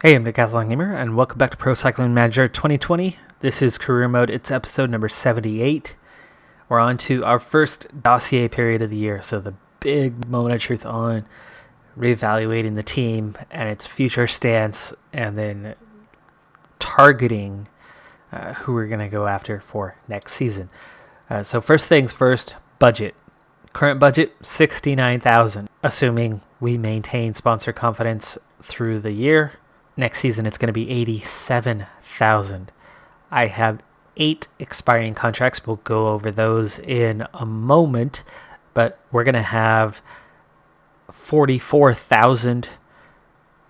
Hey, I'm Decathlon Gamer, and welcome back to Pro Cycling Manager 2020. This is Career Mode. It's episode number 78. We're on to our first dossier period of the year, so the big moment of truth on reevaluating the team and its future stance, and then targeting who we're going to go after for next season. So first things first, budget. Current budget, $69,000, assuming we maintain sponsor confidence through the year. Next season, it's going to be $87,000. I have 8 expiring contracts. We'll go over those in a moment, but we're going to have $44,000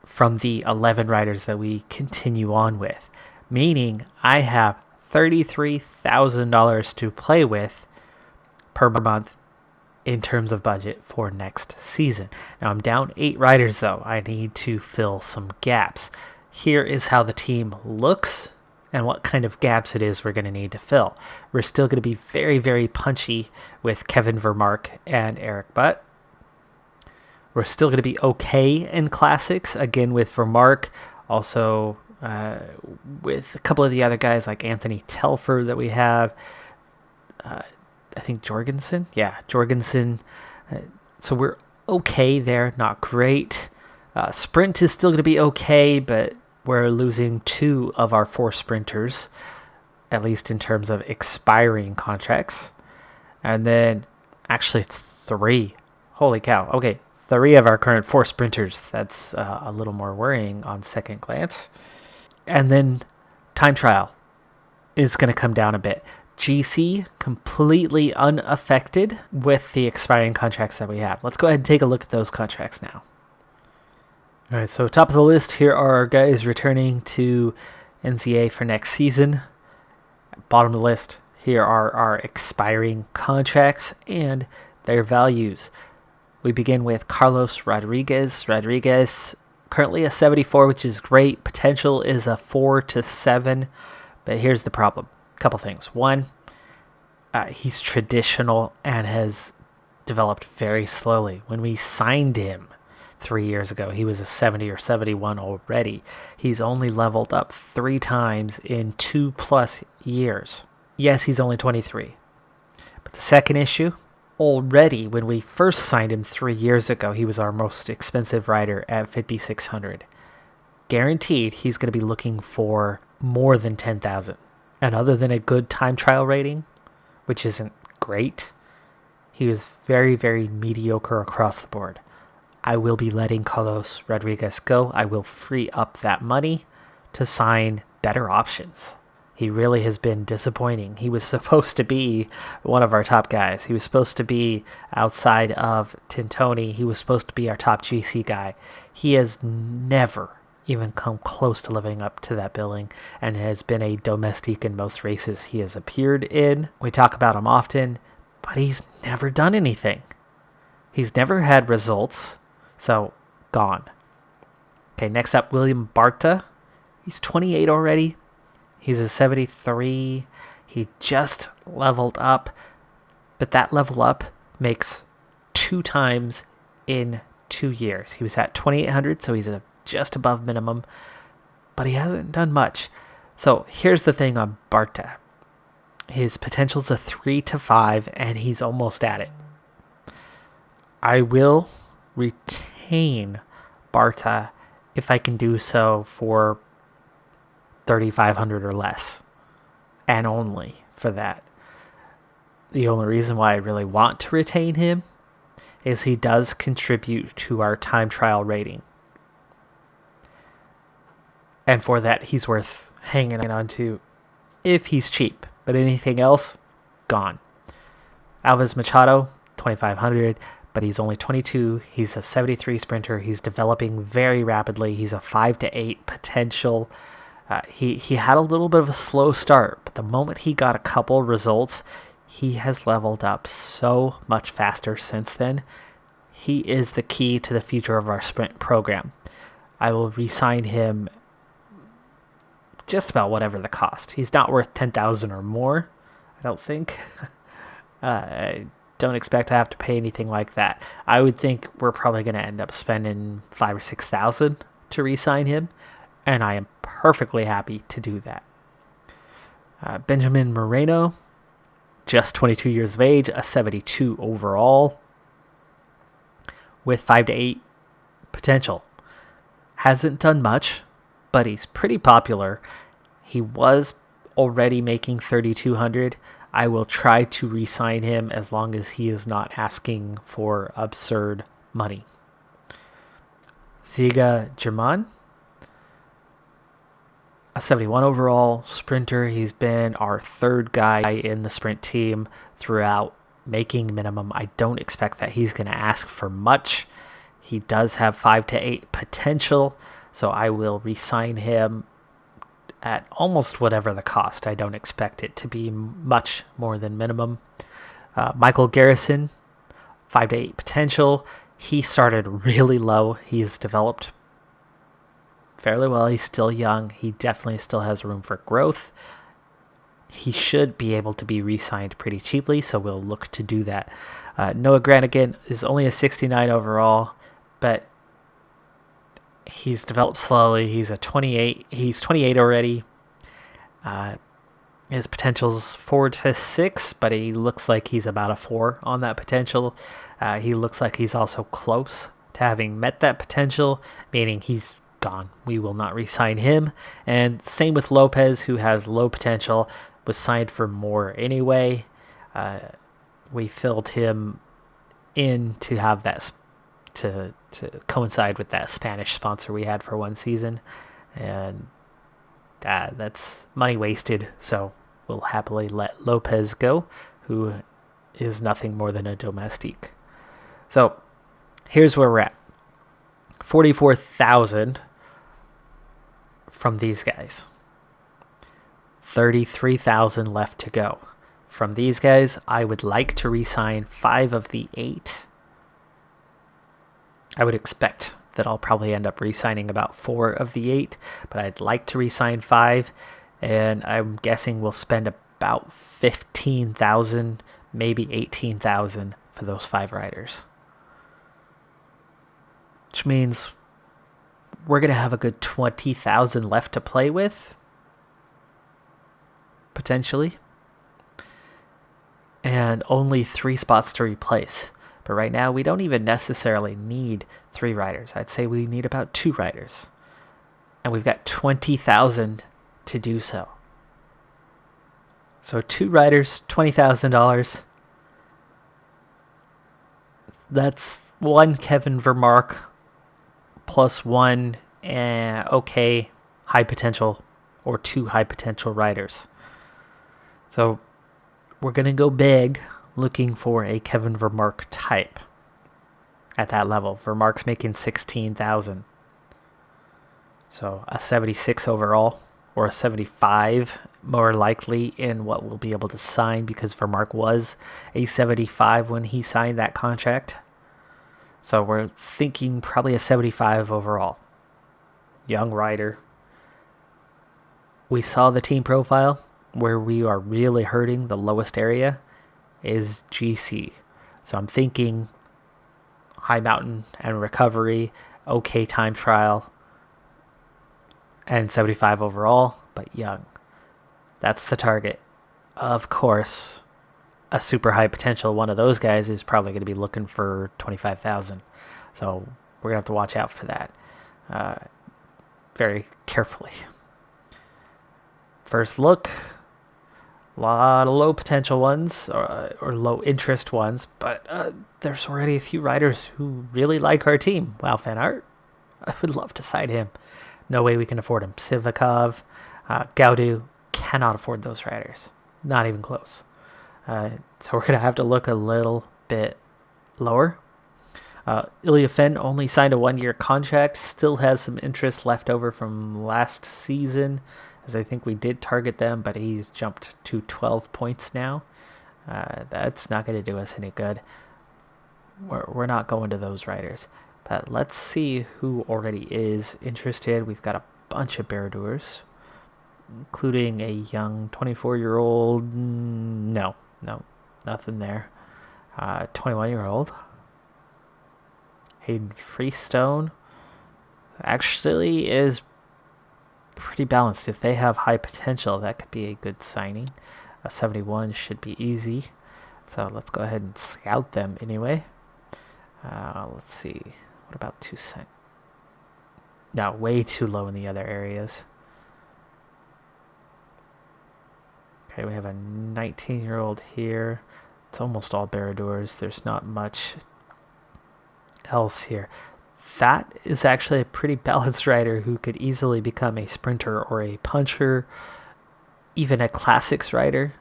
from the 11 riders that we continue on with, meaning I have $33,000 to play with per month in terms of budget for next season. Now I'm down 8 riders though. I need to fill some gaps. Here is how the team looks and what kind of gaps it is we're going to need to fill. We're still going to be very, very punchy with Kevin Vermark and Eric Butt. We're still going to be okay in classics, again with Vermark, also with a couple of the other guys like Anthony Telfer that we have. I think Jorgensen. Yeah, Jorgensen. So we're okay there, not great. Sprint is still going to be okay, but we're losing 2 of our 4 sprinters, at least in terms of expiring contracts. And then, actually, it's 3. Holy cow. Okay, 3 of our current 4 sprinters. That's a little more worrying on second glance. And then time trial is going to come down a bit. GC completely unaffected with the expiring contracts that we have. Let's go ahead and take a look at those contracts now. All right, so top of the list, here are our guys returning to NCA for next season. Bottom of the list, here are our expiring contracts and their values. We begin with Carlos Rodriguez. Rodriguez, currently a 74, which is great. Potential is a 4 to 7, but here's the problem. Couple things. One, he's traditional and has developed very slowly. When we signed him 3 years ago, he was a 70 or 71 already. He's only leveled up 3 times in 2+ years. Yes, he's only 23. But the second issue, already when we first signed him 3 years ago, he was our most expensive rider at $5,600. Guaranteed, he's going to be looking for more than $10,000. And other than a good time trial rating, which isn't great, he was very, very mediocre across the board. I will be letting Carlos Rodriguez go. I will free up that money to sign better options. He really has been disappointing. He was supposed to be one of our top guys. He was supposed to be outside of Tintoni. He was supposed to be our top GC guy. He has never even come close to living up to that billing and has been a domestique in most races he has appeared in. We talk about him often, but he's never done anything. He's never had results, so gone. Okay, next up, William Barta. He's 28 already. He's a 73. He just leveled up, but that level up makes 2 times in 2 years. He was at 2,800, so he's just above minimum, but he hasn't done much. So here's the thing on Barta. His potential's a 3 to 5, and he's almost at it. I will retain Barta if I can do so for 3,500 or less, and only for that. The only reason why I really want to retain him is he does contribute to our time trial rating. And for that, he's worth hanging on to if he's cheap. But anything else, gone. Alves Machado, 2,500, but he's only 22. He's a 73 sprinter. He's developing very rapidly. He's a 5 to 8 potential. He had a little bit of a slow start, but the moment he got a couple results, he has leveled up so much faster since then. He is the key to the future of our sprint program. I will re-sign him just about whatever the cost. He's not worth 10,000 or more, I don't think. I don't expect to have to pay anything like that. I would think we're probably going to end up spending 5,000 or 6,000 to re-sign him. and I am perfectly happy to do that. Benjamin Moreno, just 22 years of age, a 72 overall, with 5 to 8 potential. Hasn't done much, but he's pretty popular. He was already making 3,200. I will try to re-sign him as long as he is not asking for absurd money. Ziga German, a 71 overall sprinter. He's been our third guy in the sprint team throughout, making minimum. I don't expect that he's going to ask for much. He does have 5 to 8 potential, so I will re-sign him at almost whatever the cost. I don't expect it to be much more than minimum. Michael Garrison, 5 to 8 potential. He started really low. He's developed fairly well. He's still young. He definitely still has room for growth. He should be able to be re-signed pretty cheaply, so we'll look to do that. Noah Granigan is only a 69 overall, but he's developed slowly. He's a 28. He's 28 already. His potential's 4 to 6, but he looks like he's about a 4 on that potential. He looks like he's also close to having met that potential, meaning he's gone. We will not re-sign him. And same with Lopez, who has low potential, was signed for more anyway. We filled him in to have that to coincide with that Spanish sponsor we had for one season, and that's money wasted. So we'll happily let Lopez go, who is nothing more than a domestique. So here's where we're at. 44,000 from these guys. 33,000 left to go. From these guys, I would like to re-sign 5 of the 8. I would expect that I'll probably end up re-signing about 4 of the 8, but I'd like to re-sign 5, and I'm guessing we'll spend about 15,000, maybe 18,000 for those 5 riders. Which means we're going to have a good 20,000 left to play with, potentially, and only 3 spots to replace. But right now, we don't even necessarily need 3 riders. I'd say we need about 2 riders. And we've got 20,000 to do so. So 2 riders, $20,000. That's 1 Kevin Vermark plus 1 okay high potential or 2 high potential riders. So we're going to go big, looking for a Kevin Vermark type at that level. Vermark's making 16,000. So a 76 overall, or a 75 more likely in what we'll be able to sign, because Vermark was a 75 when he signed that contract. So we're thinking probably a 75 overall. Young rider. We saw the team profile. Where we are really hurting, the lowest area, is GC. So I'm thinking high mountain and recovery, okay time trial, and 75 overall, but young. That's the target. Of course, a super high potential one of those guys is probably going to be looking for 25,000. So we're going to have to watch out for that very carefully. First look. A lot of low potential ones or low interest ones, but there's already a few riders who really like our team. Wow, Van Aert, I would love to sign him. No way we can afford him. Sivakov, Gaudu, cannot afford those riders. Not even close. So we're going to have to look a little bit lower. Ilya Fenn only signed a 1-year contract, still has some interest left over from last season, as I think we did target them, but he's jumped to 12 points now. That's not going to do us any good. We're not going to those riders. But let's see who already is interested. We've got a bunch of Beardoers, including a young 24-year-old. No, nothing there. 21-year-old. Hayden Freestone actually is pretty balanced. If they have high potential, that could be a good signing. A 71 should be easy. So let's go ahead and scout them anyway. Let's see. What about Toussaint? No, way too low in the other areas. Okay, we have a 19-year-old here. It's almost all Barradors. There's not much else here. That is actually a pretty balanced rider who could easily become a sprinter or a puncher, even a classics rider.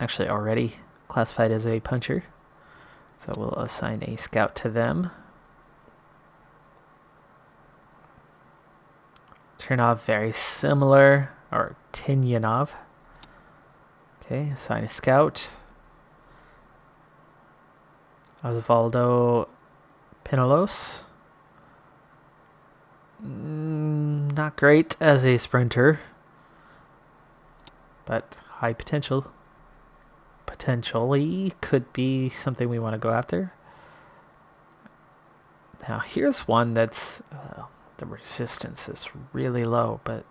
Actually already classified as a puncher. So we'll assign a scout to them. Chernov, very similar, or Tinyanov. Okay, assign a scout. Osvaldo Pinolos. Not great as a sprinter, but high potential. Potentially could be something we want to go after. Now here's one that's the resistance is really low, but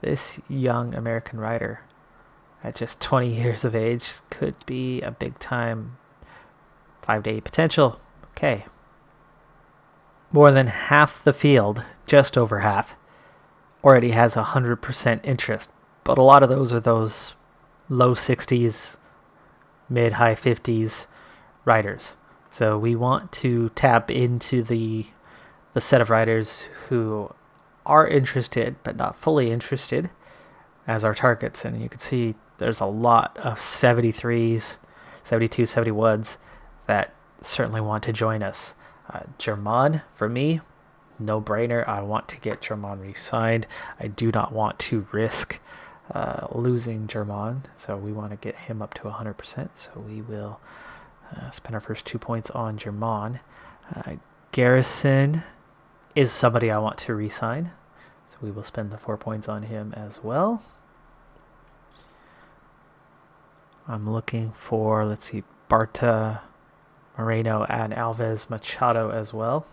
this young American rider at just 20 years of age could be a big time 5-day potential. Okay. More than half the field, just over half, already has 100% interest. But a lot of those are those low 60s, mid-high 50s riders. So we want to tap into the set of riders who are interested but not fully interested as our targets. And you can see there's a lot of 73s, 72, 71s that certainly want to join us. German, for me, no brainer. I want to get German re-signed. I do not want to risk losing German, so we want to get him up to 100%. So we will spend our first 2 points on German. Garrison is somebody I want to re-sign, so we will spend the 4 points on him as well. I'm looking for, let's see, Barta, Moreno, and Alves Machado as well.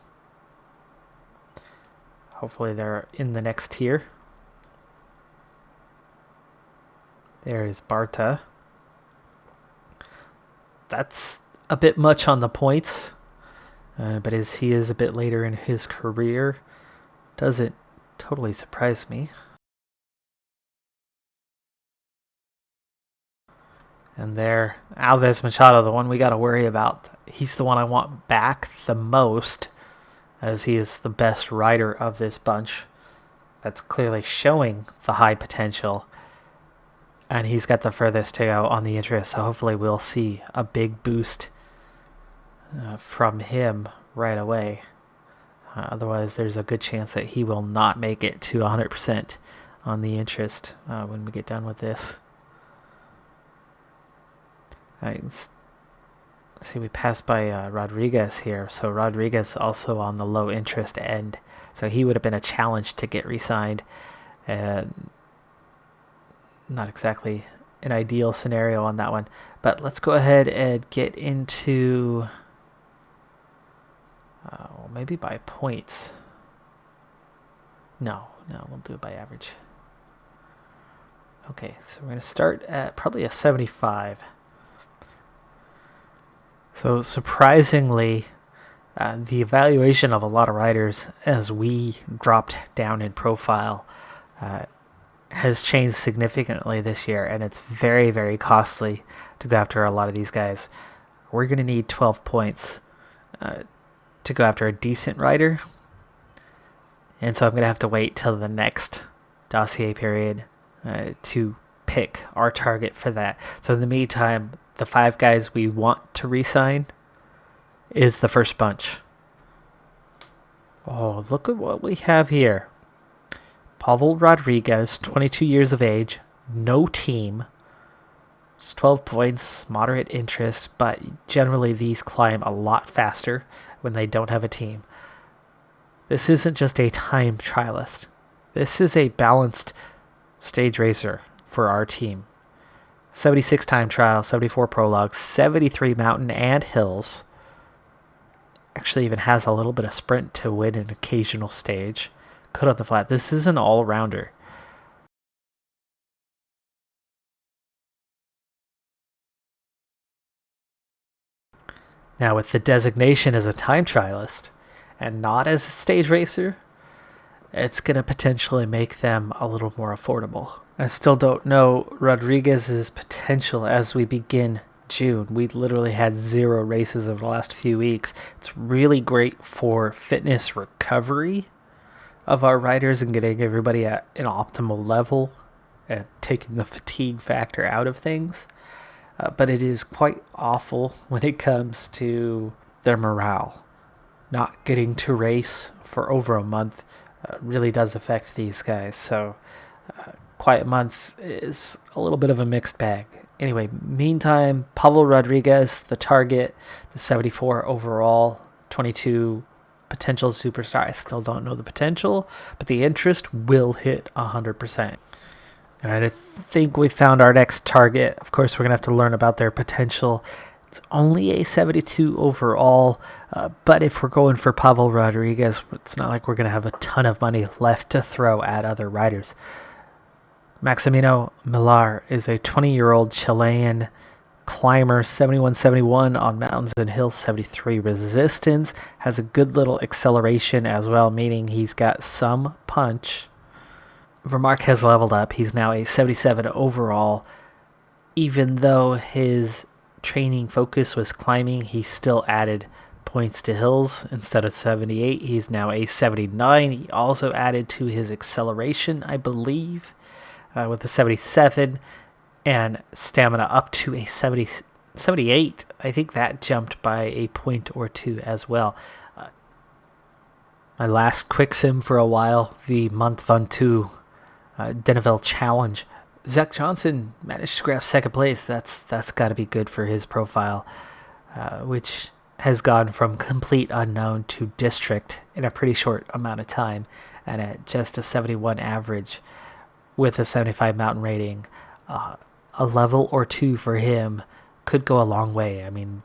Hopefully they're in the next tier. There is Barta. That's a bit much on the points, but as he is a bit later in his career, doesn't totally surprise me. And there, Alves Machado, the one we got to worry about. He's the one I want back the most, as he is the best rider of this bunch. That's clearly showing the high potential. And he's got the furthest to go on the interest, so hopefully we'll see a big boost from him right away. Otherwise, there's a good chance that he will not make it to 100% on the interest when we get done with this. See, we passed by Rodriguez here, so Rodriguez also on the low interest end, so he would have been a challenge to get re-signed, and not exactly an ideal scenario on that one. But let's go ahead and get into maybe by points. No, we'll do it by average. Okay, so we're going to start at probably a 75. So surprisingly, the evaluation of a lot of riders as we dropped down in profile has changed significantly this year, and it's very, very costly to go after a lot of these guys. We're going to need 12 points to go after a decent rider, and so I'm going to have to wait till the next dossier period to pick our target for that. So in the meantime, the 5 guys we want to re-sign is the first bunch. Oh, look at what we have here. Pavel Rodriguez, 22 years of age, no team. It's 12 points, moderate interest, but generally these climb a lot faster when they don't have a team. This isn't just a time trialist. This is a balanced stage racer for our team. 76 time trial, 74 prologues, 73 mountain and hills. Actually even has a little bit of sprint to win an occasional stage. good on the flat. This is an all-rounder. Now, with the designation as a time trialist and not as a stage racer, it's going to potentially make them a little more affordable. I still don't know Rodriguez's potential as we begin June. We literally had 0 races over the last few weeks. It's really great for fitness recovery of our riders and getting everybody at an optimal level and taking the fatigue factor out of things. But it is quite awful when it comes to their morale. Not getting to race for over a month really does affect these guys. So quiet month is a little bit of a mixed bag. Anyway, meantime, Pavel Rodriguez, the target, the 74 overall, 22 potential superstar. I still don't know the potential, but the interest will hit 100%. All right, I think we found our next target. Of course, we're going to have to learn about their potential. It's only a 72 overall, but if we're going for Pavel Rodriguez, it's not like we're going to have a ton of money left to throw at other riders. Maximino Millar is a 20-year-old Chilean climber, 71-71 on mountains and hills, 73 resistance, has a good little acceleration as well, meaning he's got some punch. Vermark has leveled up. He's now a 77 overall. Even though his training focus was climbing, he still added points to hills. Instead of 78, he's now a 79. He also added to his acceleration, I believe, with a 77, and stamina up to a 78. I think that jumped by a point or two as well. My last quick sim for a while, the Mont Ventoux Deneville Challenge. Zach Johnson managed to grab second place. That's got to be good for his profile, which has gone from complete unknown to district in a pretty short amount of time, and at just a 71 average with a 75 mountain rating. A level or two for him could go a long way. I mean,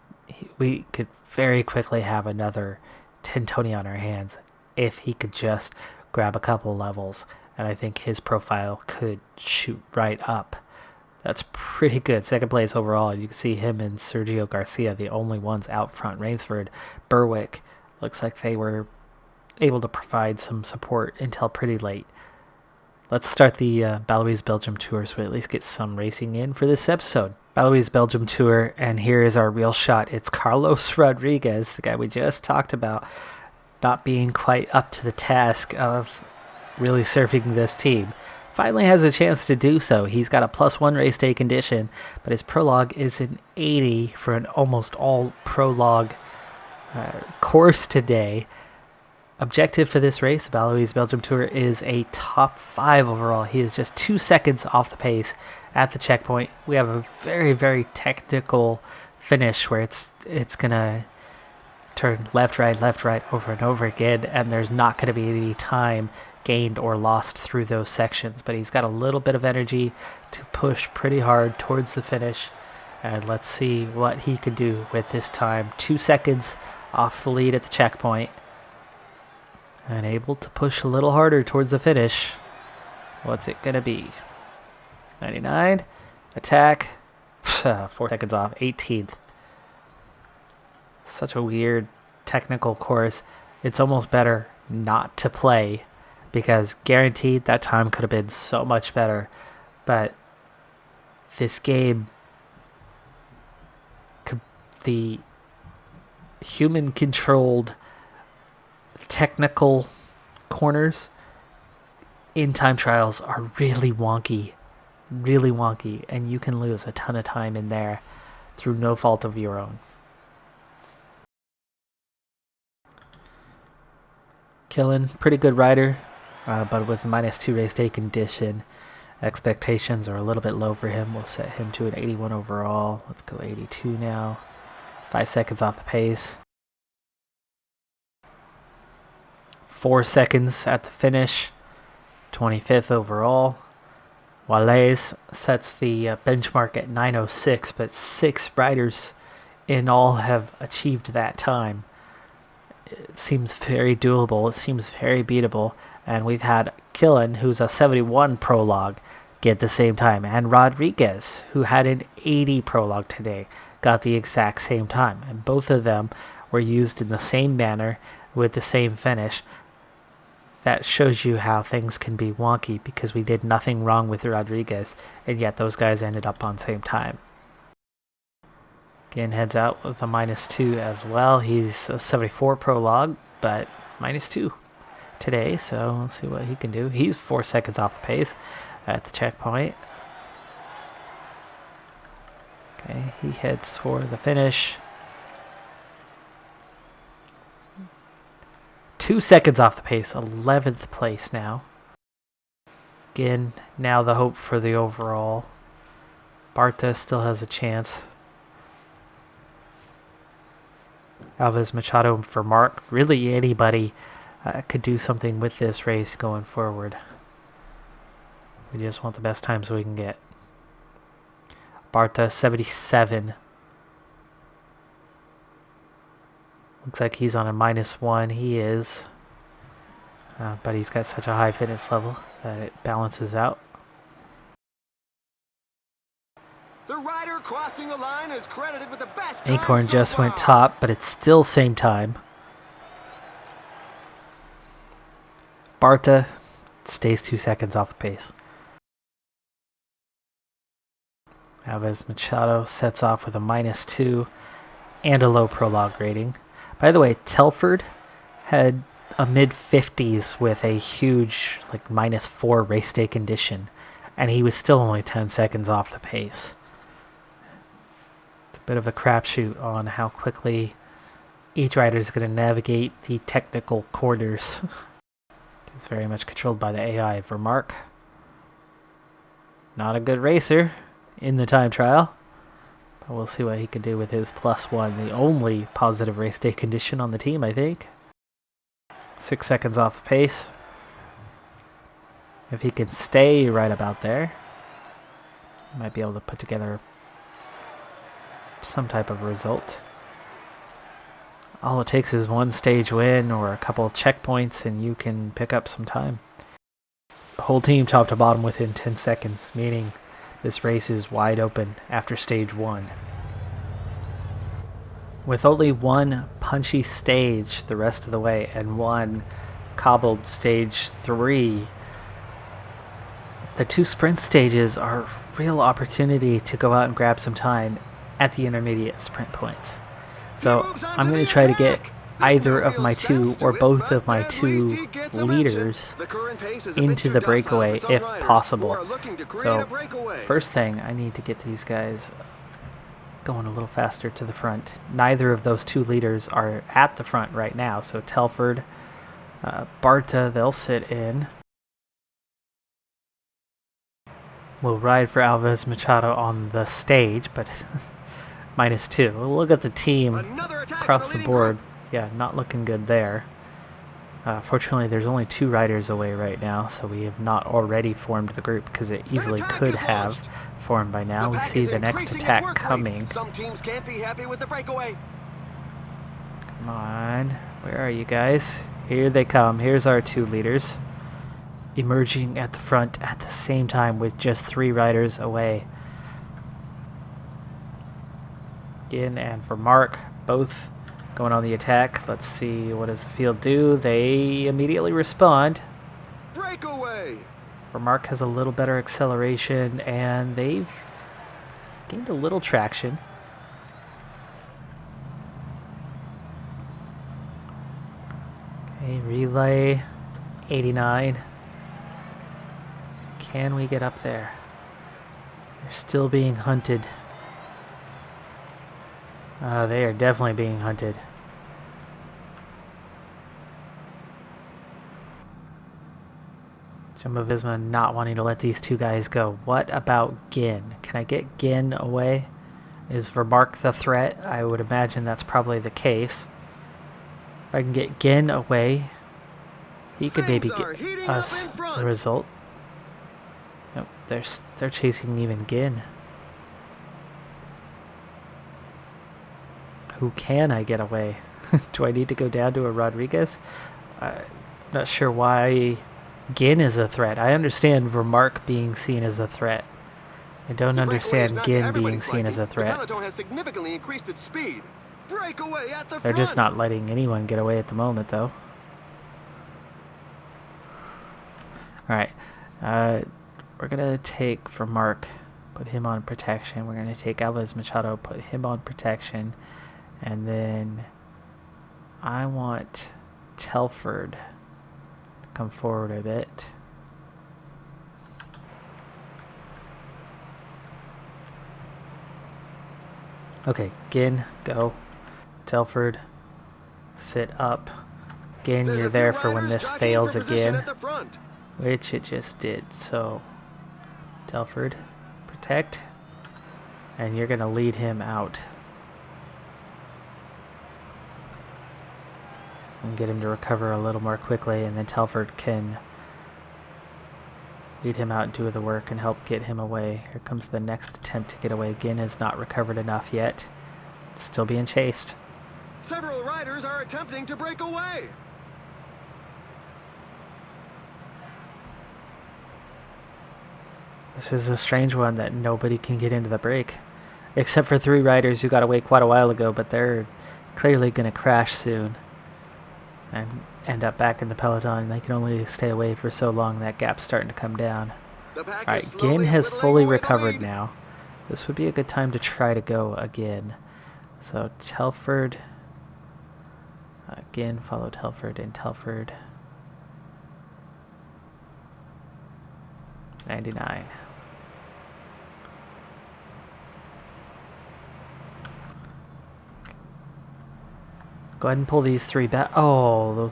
we could very quickly have another Tintoni on our hands if he could just grab a couple levels. And I think his profile could shoot right up. That's pretty good. Second place overall. You can see him and Sergio Garcia, the only ones out front. Rainsford, Berwick, looks like they were able to provide some support until pretty late. Let's start the Valeries Belgium Tour so we at least get some racing in for this episode. Valeries Belgium Tour, and here is our real shot. It's Carlos Rodriguez, the guy we just talked about, not being quite up to the task of really surfing this team. Finally has a chance to do so. He's got a +1 race day condition, but his prologue is an 80 for an almost all prologue course today. Objective for this race, the Valeries Belgium Tour, is a top 5 overall. He is just 2 seconds off the pace at the checkpoint. We have a very, very technical finish where it's going to turn left, right, over and over again, and there's not going to be any time gained or lost through those sections, but he's got a little bit of energy to push pretty hard towards the finish, and let's see what he can do with this time. 2 seconds off the lead at the checkpoint, and able to push a little harder towards the finish. What's it gonna be? 99, attack, 4 seconds off, 18th. Such a weird technical course. It's almost better not to play, because guaranteed that time could have been so much better. But this game, the human-controlled technical corners in time trials are really wonky, and you can lose a ton of time in there through no fault of your own. Killen, pretty good rider. But with a -2 race day condition, expectations are a little bit low for him. We'll set him to an 81 overall. Let's go 82 now. 5 seconds off the pace. 4 seconds at the finish. 25th overall. Wales sets the benchmark at 9:06, but 6 riders in all have achieved that time. It seems very doable. It seems very beatable. And we've had Killen, who's a 71 prologue, get the same time. And Rodriguez, who had an 80 prologue today, got the exact same time. And both of them were used in the same manner with the same finish. That shows you how things can be wonky because we did nothing wrong with Rodriguez, and yet those guys ended up on same time. Again, heads out with a -2 as well. He's a 74 prologue, but -2 today, so let's see what he can do. He's 4 seconds off the pace at the checkpoint. Okay, he heads for the finish. 2 seconds off the pace, 11th place now. Again, now the hope for the overall. Barta still has a chance. Alves Machado for Mark. Really anybody could do something with this race going forward. We just want the best times we can get. Barta 77. Looks like he's on a -1. He is. But he's got such a high fitness level that it balances out. The rider crossing the line is credited with the best Acorn just went top, but it's still same time. Barta stays 2 seconds off the pace. Alves Machado sets off with a -2 and a low prologue rating. By the way, Telford had a mid-50s with a huge -4 race day condition, and he was still only 10 seconds off the pace. It's a bit of a crapshoot on how quickly each rider is going to navigate the technical corners. It's very much controlled by the AI for Mark. Not a good racer in the time trial. But we'll see what he can do with his +1. The only positive race day condition on the team, I think. 6 seconds off the pace. If he can stay right about there, he might be able to put together some type of result. All it takes is one stage win or a couple of checkpoints and you can pick up some time. The whole team top to bottom within 10 seconds, meaning this race is wide open after stage 1. With only one punchy stage the rest of the way and one cobbled stage 3, the 2 sprint stages are real opportunity to go out and grab some time at the intermediate sprint points. So I'm going to try to get either of my 2 or both of my 2 leaders into the breakaway if possible. So first thing, I need to get these guys going a little faster to the front. Neither of those 2 leaders are at the front right now, so Telford, Barta, they'll sit in. We'll ride for Alves Machado on the stage, but -2. We'll look at the team across the board. Yeah, not looking good there. Fortunately, there's only 2 riders away right now, so we have not already formed the group because it easily could have formed by now. We see the next attack coming. Some teams can't be happy with the breakaway. Come on. Where are you guys? Here they come. Here's our 2 leaders. Emerging at the front at the same time with just 3 riders away. In and for Mark, both going on the attack. Let's see, what does the field do? They immediately respond. Breakaway. For Mark has a little better acceleration and they've gained a little traction. Okay, relay 89. Can we get up there? They're still being hunted. They are definitely being hunted. Jumbo-Visma not wanting to let these 2 guys go. What about Ginn? Can I get Ginn away? Is Vermark the threat? I would imagine that's probably the case. If I can get Ginn away, he could maybe get us a result. Nope, they're chasing even Ginn. Who can I get away? Do I need to go down to a Rodriguez? Not sure why Ginn is a threat. I understand Vermark being seen as a threat. I don't understand Ginn being seen as a threat. The Peloton has significantly increased its speed. Breakaway at the They're front. just not letting anyone get away at the moment, though. Alright. We're going to take Vermark, put him on protection. We're going to take Alves Machado, put him on protection. And then I want Telford to come forward a bit. Okay, Ginn, go. Telford, sit up. Ginn, you're there for when this fails again, which it just did. So, Telford, protect, and you're going to lead him out. So we can get him to recover a little more quickly, and then Telford can lead him out and do the work and help get him away. Here comes the next attempt to get away. Ginn has not recovered enough yet. It's still being chased. Several riders are attempting to break away. This is a strange one that nobody can get into the break. Except for 3 riders who got away quite a while ago, but they're clearly going to crash soon and end up back in the Peloton. They can only stay away for so long. That gap's starting to come down. Alright, Ginn has fully recovered now. This would be a good time to try to go again. So Telford, Ginn, follow Telford, and Telford, 99. Go ahead and pull these 3 back. Oh, the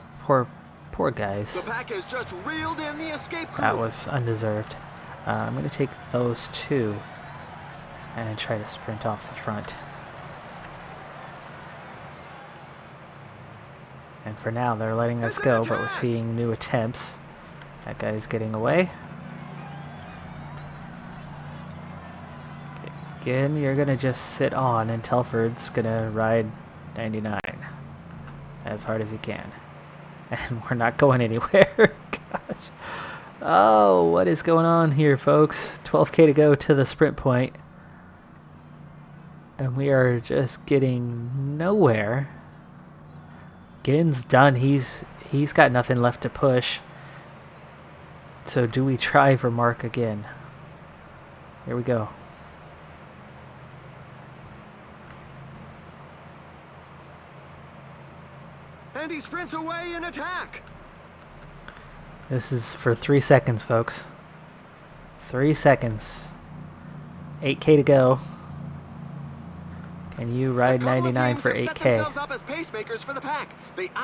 poor guys. The pack has just reeled in the escape crew. That was undeserved. I'm going to take those 2 and try to sprint off the front. And for now, they're letting us go, but we're seeing new attempts. That guy's getting away. Again, you're going to just sit on, and Telford's going to ride 99 as hard as he can. And we're not going anywhere. Gosh. Oh, what is going on here, folks? 12K to go to the sprint point. And we are just getting nowhere. Ginn's done. He's got nothing left to push. So do we try for Mark again? Here we go. And he sprints away in attack. This is for 3 seconds, folks. 3 seconds. 8K to go. Can you ride 99 for 8K?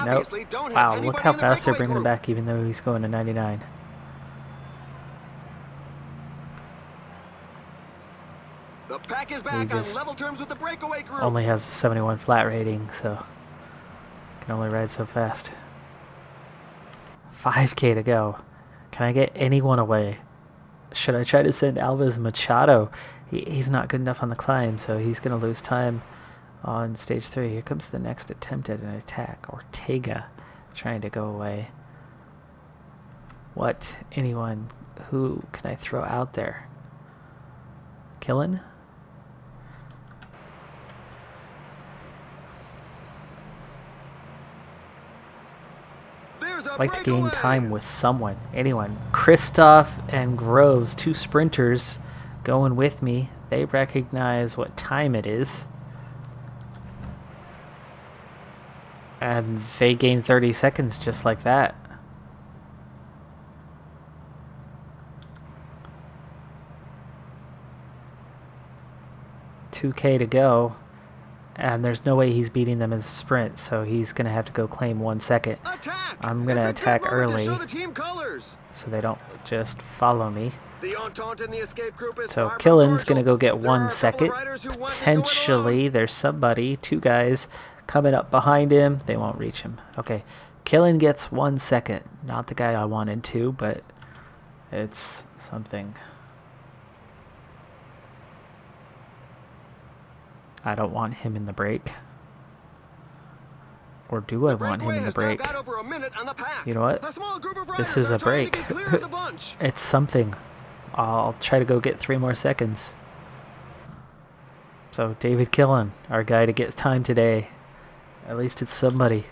Nope. Wow, look how fast they're bringing him back even though he's going to 99. The pack is back on level terms with the breakaway group. Only has a 71 flat rating, so can only ride so fast. 5K to go. Can I get anyone away? Should I try to send Alves Machado? He's not good enough on the climb, so he's going to lose time on stage 3. Here comes the next attempt at an attack. Ortega trying to go away. What? Anyone? Who can I throw out there? Killen? I'd like to gain time with someone. Anyone. Kristoff and Groves, 2 sprinters going with me. They recognize what time it is. And they gain 30 seconds just like that. $2K to go. And there's no way he's beating them in the sprint, so he's going to have to go claim 1 second. I'm going to attack early so they don't just follow me. So Killen's going to go get 1 second. Potentially, there's somebody, 2 guys coming up behind him. They won't reach him. Okay, Killen gets 1 second. Not the guy I wanted to, but it's something. I don't want him in the break. Or do I want him in the break? You know what? This is a break. It's something. I'll try to go get 3 more seconds. So David Killen, our guy to get time today. At least it's somebody.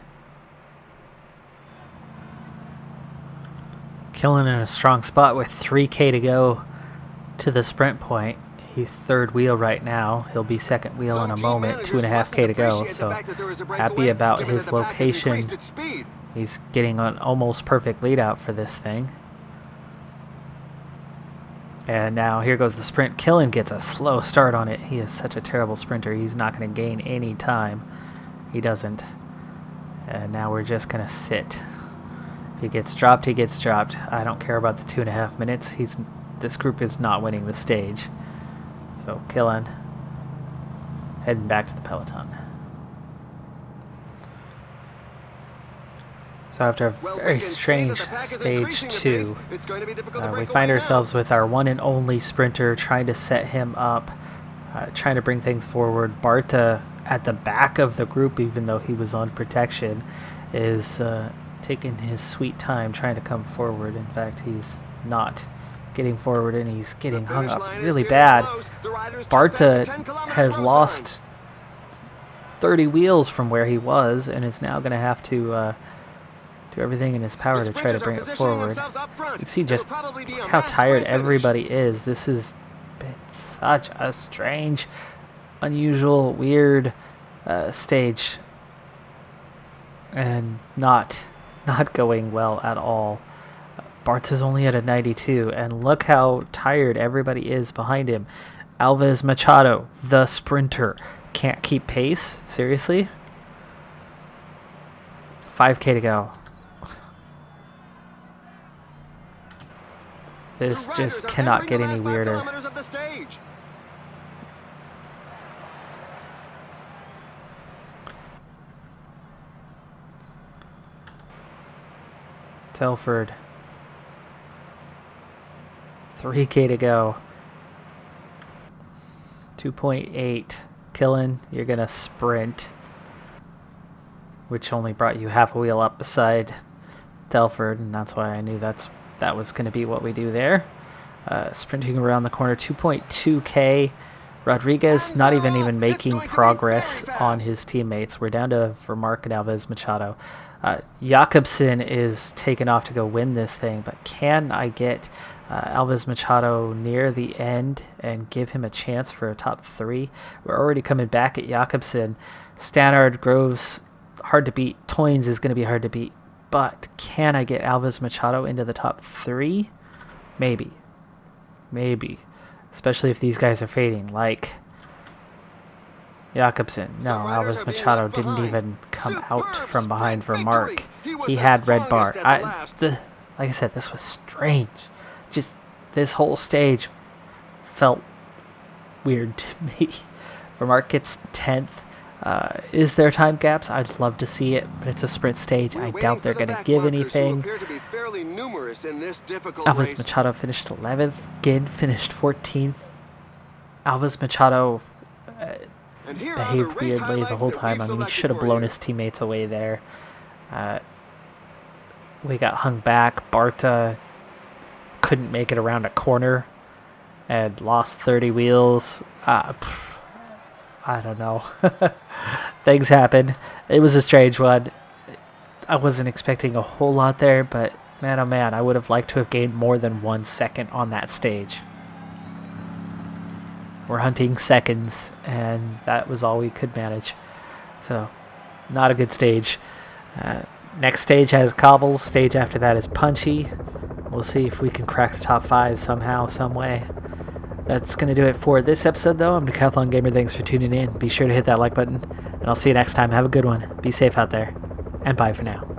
Killen in a strong spot with 3K to go to the sprint point. He's third wheel right now. He'll be second wheel in a moment. 2.5K to go. So happy about his location. He's getting an almost perfect lead out for this thing. And now here goes the sprint. Killen gets a slow start on it. He is such a terrible sprinter. He's not going to gain any time. He doesn't. And now we're just going to sit. If he gets dropped, he gets dropped. I don't care about the 2.5 minutes. This group is not winning the stage. So Killen heading back to the Peloton. So after a very strange stage 2, we find ourselves with our one and only sprinter trying to set him up, trying to bring things forward. Barta at the back of the group, even though he was on protection, is taking his sweet time trying to come forward. In fact, he's not getting forward and he's getting hung up really bad. Barta has lost 30 wheels from where he was and is now going to have to do everything in his power to try to bring it forward. You can see just how tired everybody is. This has been such a strange, unusual, weird stage, and not going well at all. Barta's only at a 92, and look how tired everybody is behind him. Alves Machado, the sprinter, can't keep pace. Seriously? 5K to go. This just cannot get any weirder. Telford. 3K to go. 2.8. Killen, you're going to sprint. Which only brought you half a wheel up beside Telford, and that's why I knew that was going to be what we do there. Sprinting around the corner, 2.2K. Rodriguez not even making progress on his teammates. We're down to Vermark and Alves Machado. Jakobsen is taken off to go win this thing, but can I get Alves Machado near the end and give him a chance for a top 3? We're already coming back at Jakobsen. Stannard, Groves, hard to beat. Toynes is going to be hard to beat. But can I get Alves Machado into the top 3? Maybe. Especially if these guys are fading, like Jakobsen. No, Alves Machado didn't even come out from behind Vermark. He had red bar. Like I said, this was strange. Just this whole stage felt weird to me. Vermark gets 10th. Is there time gaps? I'd love to see it, but it's a sprint stage. I doubt they're going to give anything. Alves Machado finished 11th. Ginn finished 14th. Alves Machado behaved weirdly the whole time. I mean, he should have blown his teammates away there. We got hung back. Barta couldn't make it around a corner and lost 30 wheels. I don't know. Things happen. It was a strange one. I wasn't expecting a whole lot there, but man, oh man, I would have liked to have gained more than 1 second on that stage. We're hunting seconds, and that was all we could manage. So, not a good stage. Next stage has cobbles. Stage after that is punchy. We'll see if we can crack the top 5 somehow, some way. That's going to do it for this episode, though. I'm Decathlon Gamer. Thanks for tuning in. Be sure to hit that like button, and I'll see you next time. Have a good one. Be safe out there, and bye for now.